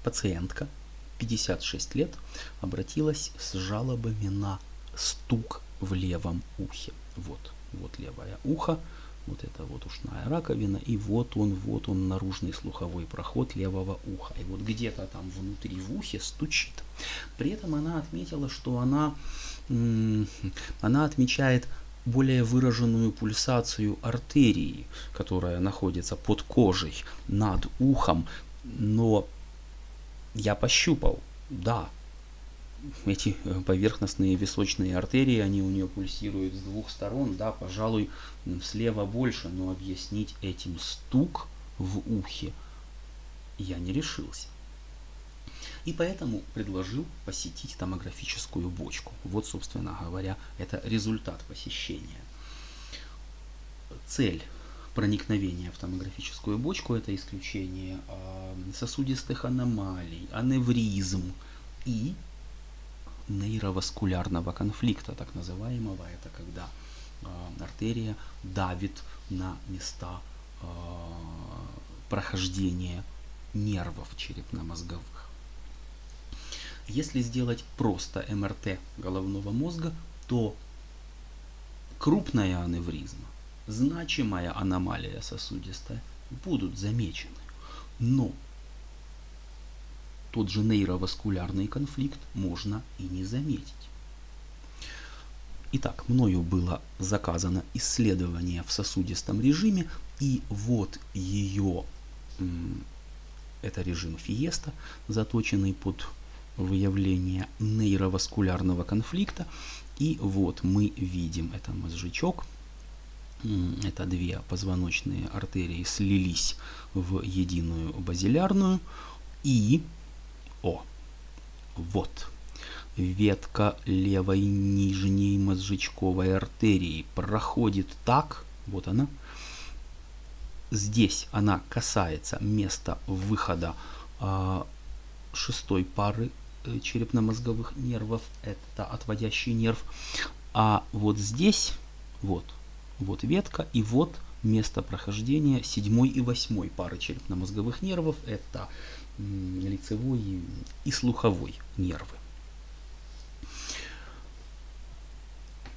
Пациентка, 56 лет, обратилась с жалобами на стук в левом ухе. Вот левое ухо, вот это вот ушная раковина, и вот он наружный слуховой проход левого уха. И вот где-то там внутри в ухе стучит. При этом она отметила, что она отмечает более выраженную пульсацию артерии, которая находится под кожей, над ухом, но я пощупал, да, эти поверхностные височные артерии, они у нее пульсируют с двух сторон, да, пожалуй, слева больше, но объяснить этим стук в ухе я не решился. И поэтому предложил посетить томографическую бочку. Вот, собственно говоря, это результат посещения. Цель проникновения в томографическую бочку – это исключение сосудистых аномалий, аневризм и нейроваскулярного конфликта, так называемого. Это когда артерия давит на места прохождения нервов черепно-мозговых. Если сделать просто МРТ головного мозга, то крупная аневризма, значимая аномалия сосудистая будут замечены. Но тот же нейроваскулярный конфликт можно и не заметить. Итак, мною было заказано исследование в сосудистом режиме, и вот ее, это режим Фиеста, заточенный под выявление нейроваскулярного конфликта. И вот мы видим, это мозжечок, это две позвоночные артерии слились в единую базилярную, и вот ветка левой нижней мозжечковой артерии проходит так, вот она, здесь она касается места выхода шестой пары черепно-мозговых нервов, это отводящий нерв, а вот здесь, вот ветка, и вот место прохождения седьмой и восьмой пары черепно-мозговых нервов, это лицевой и слуховой нервы.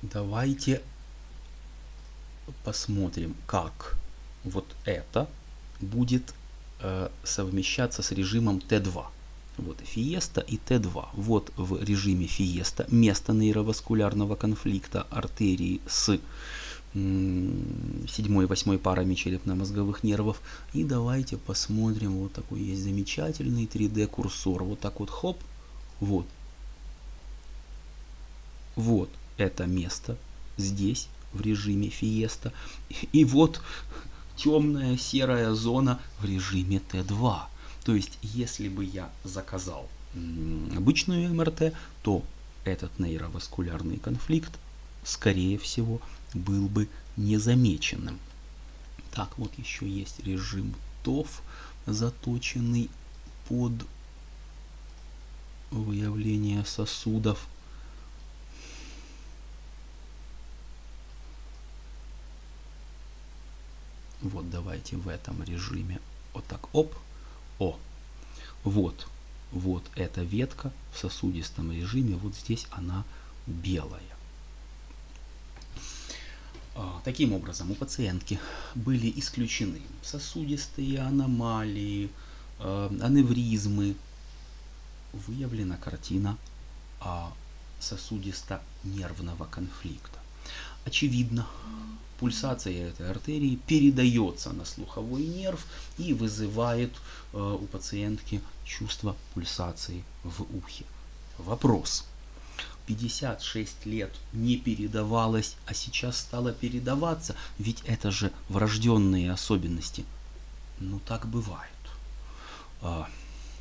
Давайте посмотрим, как вот это будет совмещаться с режимом Т2. Вот Фиеста и Т2. Вот в режиме Фиеста место нейроваскулярного конфликта артерии с 7 и 8 парами черепно-мозговых нервов. И давайте посмотрим, вот такой есть замечательный 3D курсор. Вот так вот, хоп, вот это место здесь в режиме Фиеста. И вот темная серая зона в режиме Т2. То есть, если бы я заказал обычную МРТ, то этот нейроваскулярный конфликт, скорее всего, был бы незамеченным. Так, вот еще есть режим ТОФ, заточенный под выявление сосудов. Вот давайте в этом режиме вот так, оп, вот эта ветка в сосудистом режиме, вот здесь она белая. Таким образом, у пациентки были исключены сосудистые аномалии, аневризмы. Выявлена картина сосудисто-нервного конфликта. Очевидно, пульсация этой артерии передается на слуховой нерв и вызывает у пациентки чувство пульсации в ухе. Вопрос. 56 лет не передавалось, а сейчас стало передаваться, ведь это же врожденные особенности. Ну так бывает.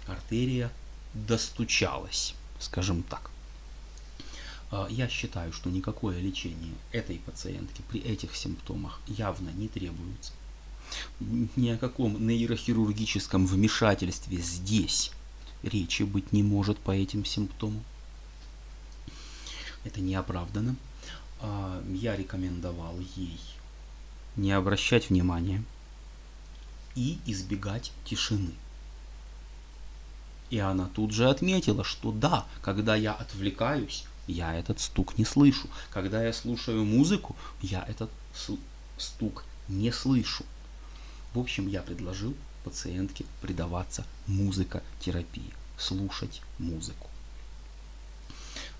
Артерия достучалась, скажем так. Я считаю, что никакое лечение этой пациентки при этих симптомах явно не требуется. Ни о каком нейрохирургическом вмешательстве здесь речи быть не может по этим симптомам. Это не оправдано. Я рекомендовал ей не обращать внимания и избегать тишины. И она тут же отметила, что да, когда я отвлекаюсь, я этот стук не слышу. Когда я слушаю музыку, я этот стук не слышу. В общем, я предложил пациентке предаваться музыкотерапии, слушать музыку.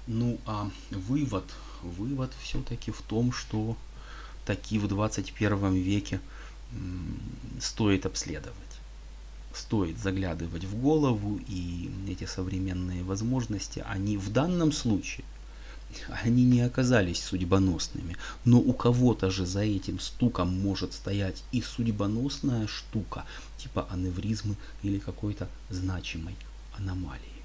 Ну а вывод все-таки в том, что таки в 21 веке стоит обследовать. Стоит заглядывать в голову, и эти современные возможности, они в данном случае, они не оказались судьбоносными. Но у кого-то же за этим стуком может стоять и судьбоносная штука, типа аневризмы или какой-то значимой аномалии.